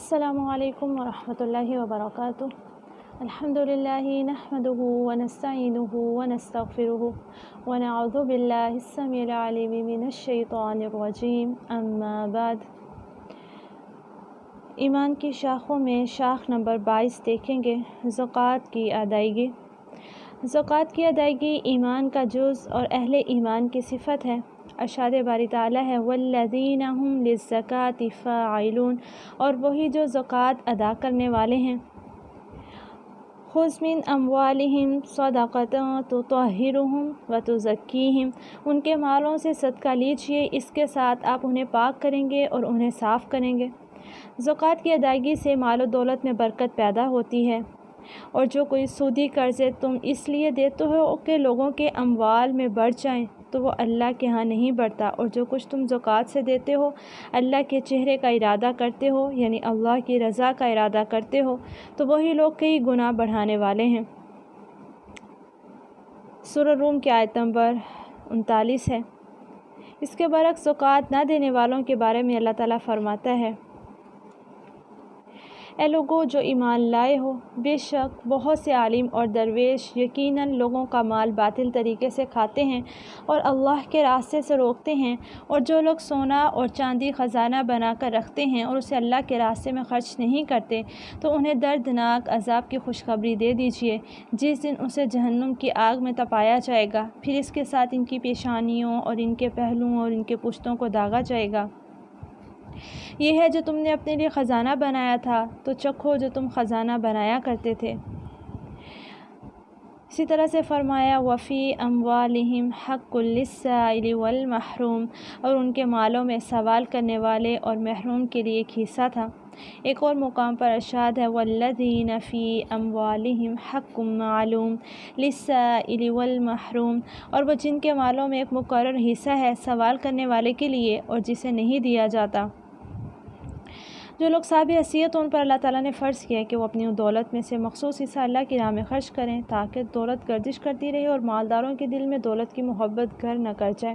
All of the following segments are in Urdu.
السلام علیکم ورحمۃ اللہ وبرکاتہ۔ الحمدللہ نحمدہ ونستعینہ ونستغفرہ ونعوذ باللہ السمیع العلیم من الشیطان الرجیم، اما بعد۔ ایمان کی شاخوں میں شاخ نمبر 22 دیکھیں گے، زکوٰۃ کی ادائیگی۔ زکوٰۃ کی ادائیگی ایمان کا جز اور اہل ایمان کی صفت ہے۔ ارشاد باری تعالیٰ ہے والذین هم للزکاۃ فاعلون، اور وہی جو زکوٰۃ ادا کرنے والے ہیں۔ خذ من اموالہم صدقۃ تطہرہم وتزکیہم، ان کے مالوں سے صدقہ لیجیے، اس کے ساتھ آپ انہیں پاک کریں گے اور انہیں صاف کریں گے۔ زکوٰۃ کی ادائیگی سے مال و دولت میں برکت پیدا ہوتی ہے، اور جو کوئی سودی قرضے تم اس لیے دیتے ہو کہ لوگوں کے اموال میں بڑھ جائیں تو وہ اللہ کے ہاں نہیں بڑھتا، اور جو کچھ تم زکوٰۃ سے دیتے ہو اللہ کے چہرے کا ارادہ کرتے ہو، یعنی اللہ کی رضا کا ارادہ کرتے ہو، تو وہی لوگ کئی گناہ بڑھانے والے ہیں۔ سورہ روم کی آیت نمبر 39 ہے۔ اس کے برعکس زکوٰۃ نہ دینے والوں کے بارے میں اللہ تعالیٰ فرماتا ہے، اے لوگو جو ایمان لائے ہو، بے شک بہت سے عالم اور درویش یقیناً لوگوں کا مال باطل طریقے سے کھاتے ہیں اور اللہ کے راستے سے روکتے ہیں، اور جو لوگ سونا اور چاندی خزانہ بنا کر رکھتے ہیں اور اسے اللہ کے راستے میں خرچ نہیں کرتے، تو انہیں دردناک عذاب کی خوشخبری دے دیجیے، جس دن اسے جہنم کی آگ میں تپایا جائے گا، پھر اس کے ساتھ ان کی پیشانیوں اور ان کے پہلوؤں اور ان کے پشتوں کو داغا جائے گا۔ یہ ہے جو تم نے اپنے لیے خزانہ بنایا تھا، تو چکھو جو تم خزانہ بنایا کرتے تھے۔ اسی طرح سے فرمایا وفی اموالہم حق للسائل والمحروم، اور ان کے مالوں میں سوال کرنے والے اور محروم کے لیے ایک حصہ تھا۔ ایک اور مقام پر ارشاد ہے والذین فی اموالہم حق معلوم للسائل والمحروم، اور وہ جن کے مالوں میں ایک مقرر حصہ ہے سوال کرنے والے کے لیے اور جسے نہیں دیا جاتا۔ جو لوگ صاحب حیثیت ان پر اللہ تعالیٰ نے فرض کیا ہے کہ وہ اپنی دولت میں سے مخصوص حصہ اللہ کی راہ میں خرچ کریں، تاکہ دولت گردش کرتی رہے اور مالداروں کے دل میں دولت کی محبت گھر نہ کر جائے۔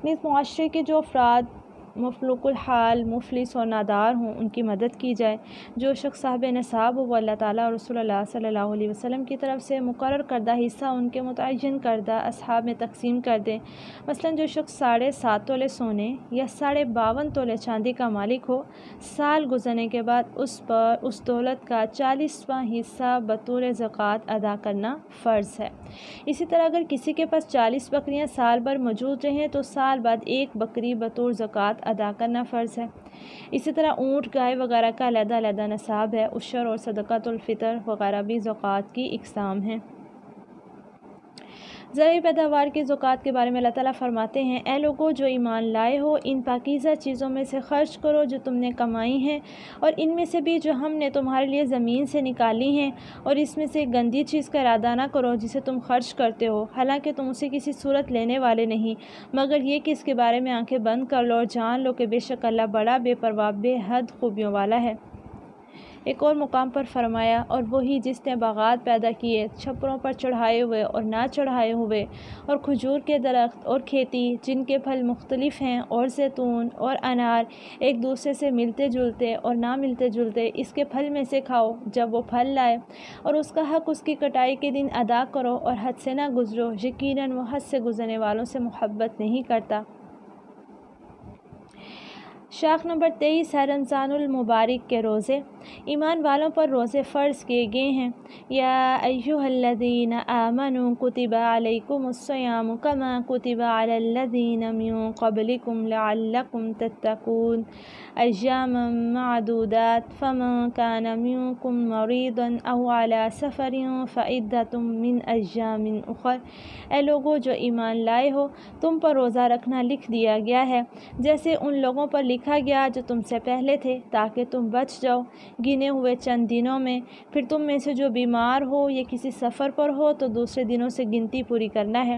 نیز معاشرے کے جو افراد مفلوق الحال، مفلس اور نادار ہوں ان کی مدد کی جائے۔ جو شخص صاحب نصاب ہو وہ اللہ تعالیٰ اور رسول اللہ صلی اللہ علیہ وسلم کی طرف سے مقرر کردہ حصہ ان کے متعین کردہ اصحاب میں تقسیم کر دے۔ مثلاً جو شخص 7.5 تولے سونے یا 52.5 تولے چاندی کا مالک ہو، سال گزرنے کے بعد اس پر اس دولت کا 40واں حصہ بطور زکوٰۃ ادا کرنا فرض ہے۔ اسی طرح اگر کسی کے پاس 40 بکریاں سال بھر موجود رہیں تو سال بعد ایک بکری بطور زکوٰۃ ادا کرنا فرض ہے۔ اسی طرح اونٹ، گائے وغیرہ کا علیحدہ علیحدہ نصاب ہے۔ عشر اور صدقۃ الفطر وغیرہ بھی زکوٰۃ کی اقسام ہیں۔ زرعی پیداوار کی زکوٰۃ کے بارے میں اللہ تعالیٰ فرماتے ہیں، اے لوگو جو ایمان لائے ہو، ان پاکیزہ چیزوں میں سے خرچ کرو جو تم نے کمائی ہیں، اور ان میں سے بھی جو ہم نے تمہارے لیے زمین سے نکالی ہیں، اور اس میں سے ایک گندی چیز کا ارادہ نہ کرو جسے تم خرچ کرتے ہو، حالانکہ تم اسے کسی صورت لینے والے نہیں، مگر یہ کہ اس کے بارے میں آنکھیں بند کر لو اور جان لو کہ بے شک اللہ بڑا بے پرواہ بے حد خوبیوں والا ہے۔ ایک اور مقام پر فرمایا اور وہی جس نے باغات پیدا کیے چھپروں پر چڑھائے ہوئے اور نہ چڑھائے ہوئے، اور کھجور کے درخت اور کھیتی جن کے پھل مختلف ہیں، اور زیتون اور انار ایک دوسرے سے ملتے جلتے اور نہ ملتے جلتے، اس کے پھل میں سے کھاؤ جب وہ پھل لائے، اور اس کا حق اس کی کٹائی کے دن ادا کرو اور حد سے نہ گزرو، یقیناً وہ حد سے گزرنے والوں سے محبت نہیں کرتا۔ شاخ نمبر 23 ہے رمضان المبارک کے روزے۔ ایمان والوں پر روزے فرض کیے گئے ہیں۔ یا ایھا الذین آمنوا کتب علیکم الصیام کما کتب علی الذین من قبلکم لعلکم تتقون ایاما معدودات فمن کان منکم مریضا او علی سفر فعدۃ من ایام اخر۔ اے لوگو جو ایمان لائے ہو، تم پر روزہ رکھنا لکھ دیا گیا ہے جیسے ان لوگوں پر لکھا گیا جو تم سے پہلے تھے، تاکہ تم بچ جاؤ گنے ہوئے چند دنوں میں۔ پھر تم میں سے جو بیمار ہو یا کسی سفر پر ہو تو دوسرے دنوں سے گنتی پوری کرنا ہے۔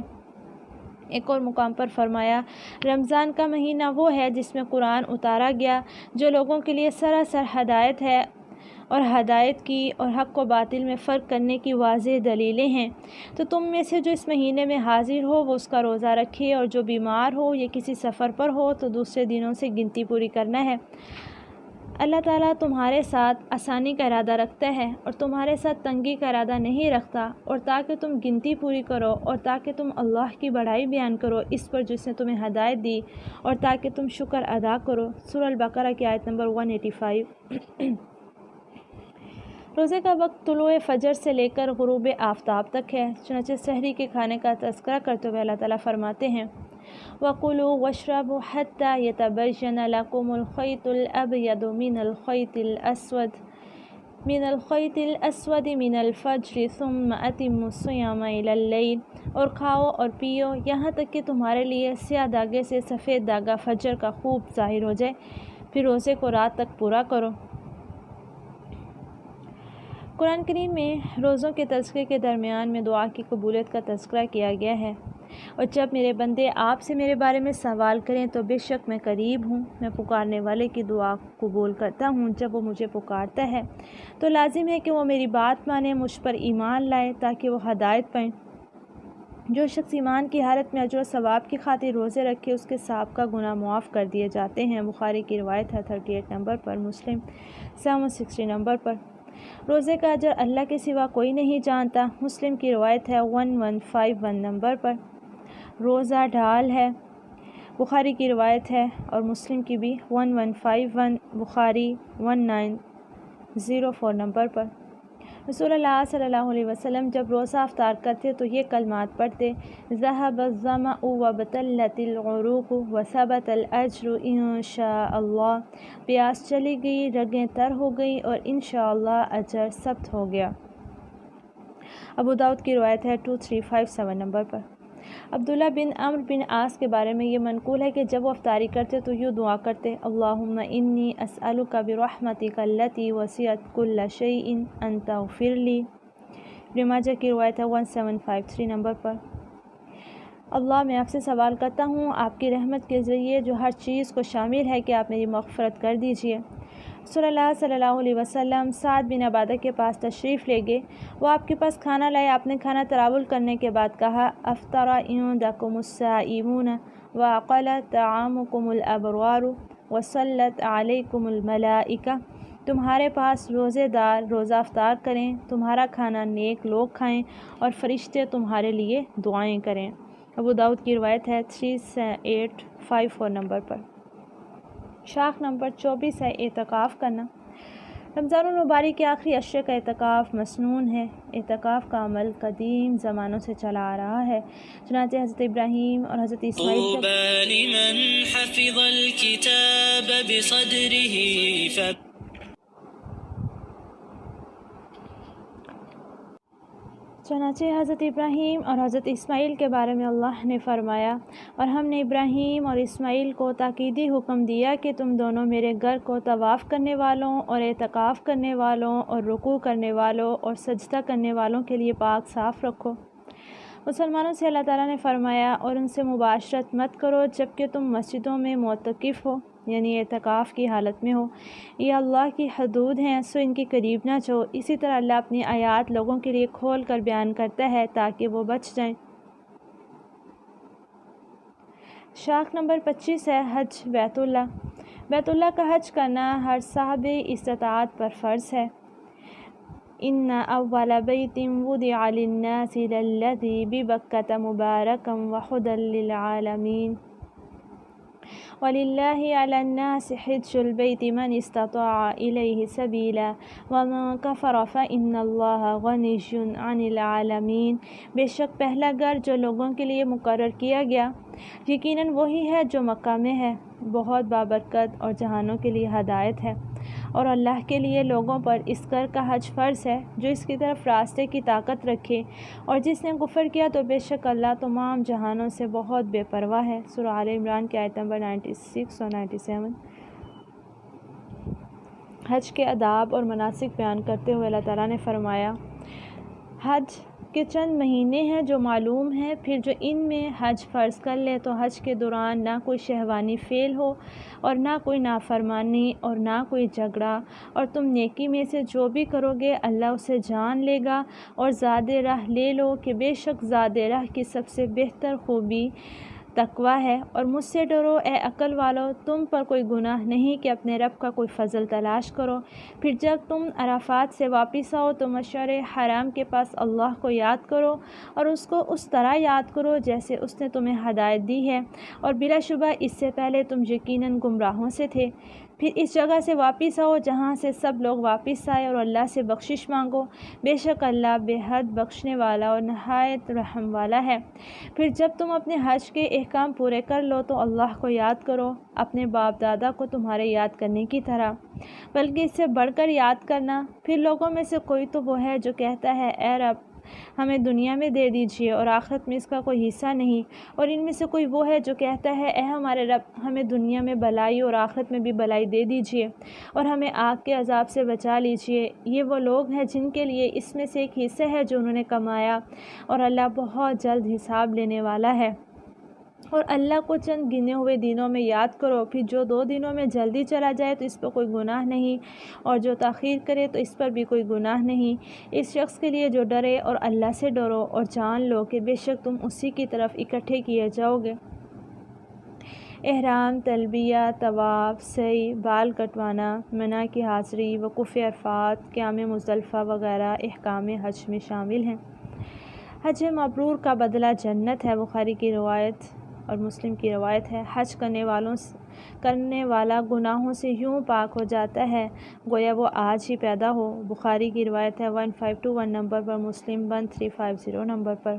ایک اور مقام پر فرمایا رمضان کا مہینہ وہ ہے جس میں قرآن اتارا گیا، جو لوگوں کے لیے سراسر ہدایت ہے، اور ہدایت کی اور حق و باطل میں فرق کرنے کی واضح دلیلیں ہیں۔ تو تم میں سے جو اس مہینے میں حاضر ہو وہ اس کا روزہ رکھے، اور جو بیمار ہو یا کسی سفر پر ہو تو دوسرے دنوں سے گنتی پوری کرنا ہے۔ اللہ تعالیٰ تمہارے ساتھ آسانی کا ارادہ رکھتا ہے اور تمہارے ساتھ تنگی کا ارادہ نہیں رکھتا، اور تاکہ تم گنتی پوری کرو اور تاکہ تم اللہ کی بڑائی بیان کرو اس پر جس نے تمہیں ہدایت دی، اور تاکہ تم شکر ادا کرو۔ سورہ البقرہ کی آیت نمبر 185۔ روزے کا وقت طلوع فجر سے لے کر غروب آفتاب تک ہے، چنانچہ سحری کے کھانے کا تذکرہ کرتے ہوئے اللہ تعالیٰ فرماتے ہیں وَقُلُوا وَاشْرَبُوا حَتَّى يَتَبَيَّنَ لَكُمُ الْخَيْطُ الْأَبْيَضُ مِنَ الْخَيْطِ الْأَسْوَدِ مِنَ الْفَجْرِ ثُمَّ أَتِمُّوا الصِّيَامَ إِلَى اللَّيْلِ، اور کھاؤ اور پیو یہاں تک کہ تمہارے لیے سیاہ دھاگے سے سفید دھاگا فجر کا خوب ظاہر ہو جائے، پھر روزے کو رات تک پورا کرو۔ قرآن کریم میں روزوں کے تذکرے کے درمیان میں دعا کی قبولیت کا تذکرہ کیا گیا ہے، اور جب میرے بندے آپ سے میرے بارے میں سوال کریں تو بے شک میں قریب ہوں، میں پکارنے والے کی دعا قبول کرتا ہوں۔ جب وہ مجھے پکارتا ہے تو لازم ہے کہ وہ میری بات مانے، مجھ پر ایمان لائے تاکہ وہ ہدایت پائیں۔ جو شخص ایمان کی حالت میں اجر و ثواب کی خاطر روزے رکھے اس کے سابقہ گناہ معاف کر دیے جاتے ہیں۔ بخاری کی روایت ہے 38 نمبر پر، مسلم 760 نمبر پر۔ روزے کا اجر اللہ کے سوا کوئی نہیں جانتا۔ مسلم کی روایت ہے 1151 نمبر پر۔ روزہ ڈھال ہے، بخاری کی روایت ہے اور مسلم کی بھی 1151، بخاری 1904 نمبر پر۔ رسول اللہ صلی اللہ علیہ وسلم جب روزہ افطار کرتے تو یہ کلمات پڑھتے ذهب الظمأ وابتلت العروق وثبت الاجر انشاء اللہ، پیاس چلی گئی، رگیں تر ہو گئی اور انشاءاللہ اجر ثبت ہو گیا۔ ابو داؤد کی روایت ہے 2357 نمبر پر۔ عبداللہ بن عمرو بن عاص کے بارے میں یہ منقول ہے کہ جب وہ افطاری کرتے تو یوں دعا کرتے اللہم انی اسألک برحمتک التی وسعت کل شیء ان تغفر لی۔ ابن ماجہ کی روایت ہے 1753 نمبر پر۔ اللہ میں آپ سے سوال کرتا ہوں آپ کی رحمت کے ذریعے جو ہر چیز کو شامل ہے کہ آپ میری مغفرت کر دیجیے۔ رسول اللہ صلی اللہ علیہ وسلم سعد بن عبادہ کے پاس تشریف لے گئے، وہ آپ کے پاس کھانا لائے، آپ نے کھانا تناول کرنے کے بعد کہا افطر عندکم الصائمون واقل طعامکم الابرار وصلت علیکم الملائکہ، تمہارے پاس روزے دار روزہ افطار کریں، تمہارا کھانا نیک لوگ کھائیں اور فرشتے تمہارے لیے دعائیں کریں۔ ابو داؤد کی روایت ہے 3854 نمبر پر۔ شاخ نمبر 24 ہے اعتکاف کرنا۔ رمضان المبارک کے آخری عشرے کا اعتکاف مسنون ہے۔ اعتکاف کا عمل قدیم زمانوں سے چلا آ رہا ہے، چنانچہ حضرت ابراہیم اور حضرت اسماعیل طوبى لمن حفظ الكتاب بصدره چنانچہ حضرت ابراہیم اور حضرت اسماعیل کے بارے میں اللہ نے فرمایا اور ہم نے ابراہیم اور اسماعیل کو تاکیدی حکم دیا کہ تم دونوں میرے گھر کو طواف کرنے والوں اور اعتکاف کرنے والوں اور رکوع کرنے والوں اور سجدہ کرنے والوں کے لیے پاک صاف رکھو۔ مسلمانوں سے اللہ تعالیٰ نے فرمایا اور ان سے مباشرت مت کرو جبکہ تم مسجدوں میں معتکف ہو، یعنی اعتکاف کی حالت میں ہو، یہ اللہ کی حدود ہیں سو ان کے قریب نہ جاؤ۔ اسی طرح اللہ اپنی آیات لوگوں کے لیے کھول کر بیان کرتا ہے تاکہ وہ بچ جائیں۔ شاخ نمبر 25 ہے حج بیت اللہ۔ بیت اللہ کا حج کرنا ہر صاحب استطاعت پر فرض ہے۔ ان اول بیت وضع للناس للذی ببکۃ مبارکا وہدی للعالمین وَلِلَّهِ عَلَى النَّاسِ حِجُّ الْبَيْتِ مَنِ اسْتَطَاعَ إِلَيْهِ سَبِيلًا وَمَنْ كَفَرَ فَإِنَّ اللَّهَ غَنِيٌّ عَنِ الْعَالَمِينَ، بے شک پہلا گھر جو لوگوں کے لیے مقرر کیا گیا یقیناً وہی ہے جو مکہ میں ہے، بہت بابرکت اور جہانوں کے لیے ہدایت ہے۔ اور اللہ کے لیے لوگوں پر اس گھر کا حج فرض ہے جو اس کی طرف راستے کی طاقت رکھے، اور جس نے کفر کیا تو بے شک اللہ تمام جہانوں سے بہت بے پرواہ ہے۔ سورہ آل عمران کی آیت نمبر 96 اور 97۔ حج کے آداب اور مناسک بیان کرتے ہوئے اللہ تعالیٰ نے فرمایا حج کے چند مہینے ہیں جو معلوم ہیں، پھر جو ان میں حج فرض کر لے تو حج کے دوران نہ کوئی شہوانی فعل ہو اور نہ کوئی نافرمانی اور نہ کوئی جھگڑا، اور تم نیکی میں سے جو بھی کرو گے اللہ اسے جان لے گا، اور زاد راہ لے لو کہ بے شک زاد راہ کی سب سے بہتر خوبی تقویٰ ہے، اور مجھ سے ڈرو اے عقل والو، تم پر کوئی گناہ نہیں کہ اپنے رب کا کوئی فضل تلاش کرو۔ پھر جب تم عرفات سے واپس آؤ تو مشعر حرام کے پاس اللہ کو یاد کرو اور اس کو اس طرح یاد کرو جیسے اس نے تمہیں ہدایت دی ہے، اور بلا شبہ اس سے پہلے تم یقیناً گمراہوں سے تھے۔ پھر اس جگہ سے واپس آؤ جہاں سے سب لوگ واپس آئے اور اللہ سے بخشش مانگو، بے شک اللہ بے حد بخشنے والا اور نہایت رحم والا ہے۔ پھر جب تم اپنے حج کے احکام پورے کر لو تو اللہ کو یاد کرو، اپنے باپ دادا کو تمہارے یاد کرنے کی طرح، بلکہ اس سے بڑھ کر یاد کرنا۔ پھر لوگوں میں سے کوئی تو وہ ہے جو کہتا ہے اے رب ہمیں دنیا میں دے دیجیے اور آخرت میں اس کا کوئی حصہ نہیں، اور ان میں سے کوئی وہ ہے جو کہتا ہے اے ہمارے رب ہمیں دنیا میں بلائی اور آخرت میں بھی بلائی دے دیجیے اور ہمیں آگ کے عذاب سے بچا لیجیے۔ یہ وہ لوگ ہیں جن کے لیے اس میں سے ایک حصہ ہے جو انہوں نے کمایا، اور اللہ بہت جلد حساب لینے والا ہے۔ اور اللہ کو چند گنے ہوئے دنوں میں یاد کرو، پھر جو 2 دنوں میں جلدی چلا جائے تو اس پر کوئی گناہ نہیں، اور جو تاخیر کرے تو اس پر بھی کوئی گناہ نہیں، اس شخص کے لیے جو ڈرے، اور اللہ سے ڈرو اور جان لو کہ بے شک تم اسی کی طرف اکٹھے کیے جاؤ گے۔ احرام، تلبیہ، طواف، سعی، بال کٹوانا، منی کی حاضری، وقوف عرفات، قیام مزدلفہ وغیرہ احکام حج میں شامل ہیں۔ حج مبرور کا بدلہ جنت ہے، بخاری کی روایت اور مسلم کی روایت ہے۔ حج کرنے والا گناہوں سے یوں پاک ہو جاتا ہے گویا وہ آج ہی پیدا ہو، بخاری کی روایت ہے 1521 نمبر پر، مسلم 1350 نمبر پر۔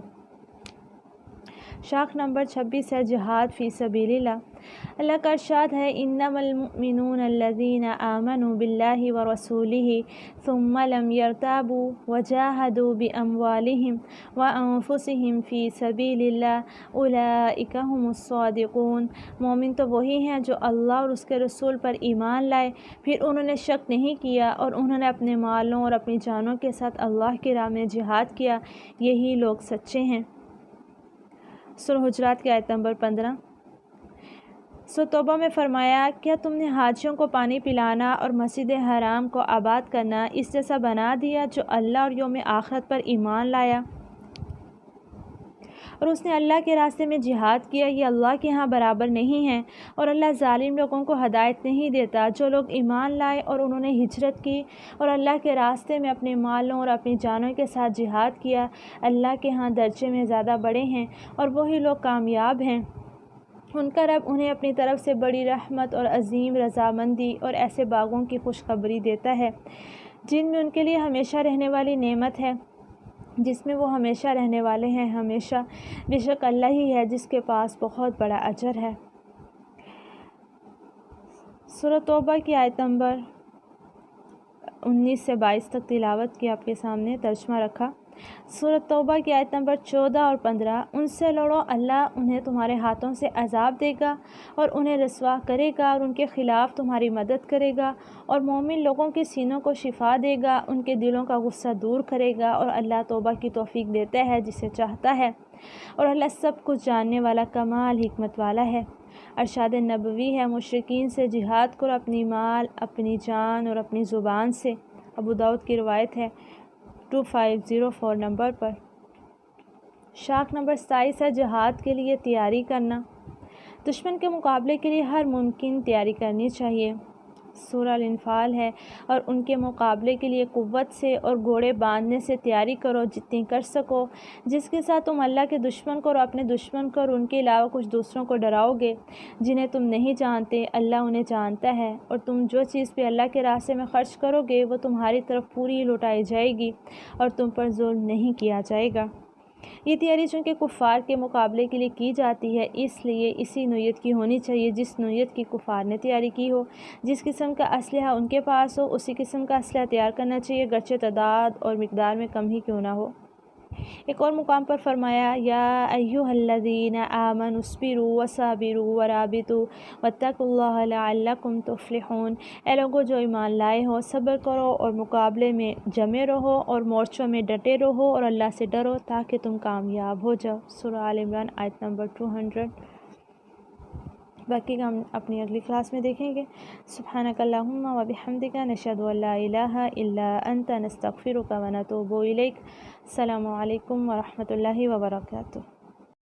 شاخ نمبر 26 ہے جہاد فی سبیل اللہ۔ اللہ کا ارشاد ہے انما المؤمنون الذین آمنوا باللہ ورسولہ ثم لم يرتابوا وجاہدوا باموالہم وانفسہم فی سبیل اللہ اولئک ھم الصادقون۔ مومن تو وہی ہیں جو اللہ اور اس کے رسول پر ایمان لائے، پھر انہوں نے شک نہیں کیا اور انہوں نے اپنے مالوں اور اپنی جانوں کے ساتھ اللہ کی راہ میں جہاد کیا، یہی لوگ سچے ہیں۔ سورہ حجرات کی آیت نمبر 15۔ سورہ توبہ میں فرمایا کیا تم نے حاجیوں کو پانی پلانا اور مسجد حرام کو آباد کرنا اس جیسا بنا دیا جو اللہ اور یوم آخرت پر ایمان لایا اور اس نے اللہ کے راستے میں جہاد کیا، یہ اللہ کے ہاں برابر نہیں ہے، اور اللہ ظالم لوگوں کو ہدایت نہیں دیتا۔ جو لوگ ایمان لائے اور انہوں نے ہجرت کی اور اللہ کے راستے میں اپنے مالوں اور اپنی جانوں کے ساتھ جہاد کیا، اللہ کے ہاں درجے میں زیادہ بڑے ہیں اور وہی لوگ کامیاب ہیں۔ ان کا رب انہیں اپنی طرف سے بڑی رحمت اور عظیم رضامندی اور ایسے باغوں کی خوشخبری دیتا ہے جن میں ان کے لیے ہمیشہ رہنے والی نعمت ہے، جس میں وہ ہمیشہ رہنے والے ہیں ہمیشہ، بے شک اللہ ہی ہے جس کے پاس بہت بڑا اجر ہے۔ سورہ توبہ کی آیت نمبر 19 سے 22 تک تلاوت کی، آپ کے سامنے ترجمہ رکھا۔ سورہ توبہ کی آیت نمبر 14 اور 15۔ ان سے لڑو، اللہ انہیں تمہارے ہاتھوں سے عذاب دے گا اور انہیں رسوا کرے گا اور ان کے خلاف تمہاری مدد کرے گا، اور مومن لوگوں کے سینوں کو شفا دے گا، ان کے دلوں کا غصہ دور کرے گا، اور اللہ توبہ کی توفیق دیتا ہے جسے چاہتا ہے، اور اللہ سب کچھ جاننے والا کمال حکمت والا ہے۔ ارشاد نبوی ہے مشرکین سے جہاد کرو اپنی مال، اپنی جان اور اپنی زبان سے، ابو داؤد کی روایت ہے 2504 نمبر پر۔ شاخ نمبر 27 ہے جہاد کے لیے تیاری کرنا۔ دشمن کے مقابلے کے لیے ہر ممکن تیاری کرنی چاہیے۔ سورہ الانفال ہے، اور ان کے مقابلے کے لیے قوت سے اور گھوڑے باندھنے سے تیاری کرو جتنی کر سکو، جس کے ساتھ تم اللہ کے دشمن کو اور اپنے دشمن کو اور ان کے علاوہ کچھ دوسروں کو ڈراؤ گے جنہیں تم نہیں جانتے، اللہ انہیں جانتا ہے، اور تم جو چیز بھی اللہ کے راستے میں خرچ کرو گے وہ تمہاری طرف پوری لوٹائی جائے گی اور تم پر ظلم نہیں کیا جائے گا۔ یہ تیاری چونکہ کفار کے مقابلے کے لیے کی جاتی ہے، اس لیے اسی نوعیت کی ہونی چاہیے جس نوعیت کی کفار نے تیاری کی ہو۔ جس قسم کا اسلحہ ان کے پاس ہو اسی قسم کا اسلحہ تیار کرنا چاہیے، گرچہ تعداد اور مقدار میں کم ہی کیوں نہ ہو۔ ایک اور مقام پر فرمایا یا ایھا الذین آمنوا اصبروا وصابروا ورابطوا واتقوا اللہ لعلکم تفلحون۔ اے لوگو جو ایمان لائے ہو، صبر کرو اور مقابلے میں جمے رہو اور مورچوں میں ڈٹے رہو اور اللہ سے ڈرو تاکہ تم کامیاب ہو جاؤ۔ سورہ آل عمران آیت نمبر 200۔ باقی کا ہم اپنی اگلی کلاس میں دیکھیں گے۔ سبحانک اللہم و بحمدک، نشہد ان لا الہ الا انت، نستغفرک و نتوب الیک۔ السلام علیکم ورحمۃ اللہ وبرکاتہ۔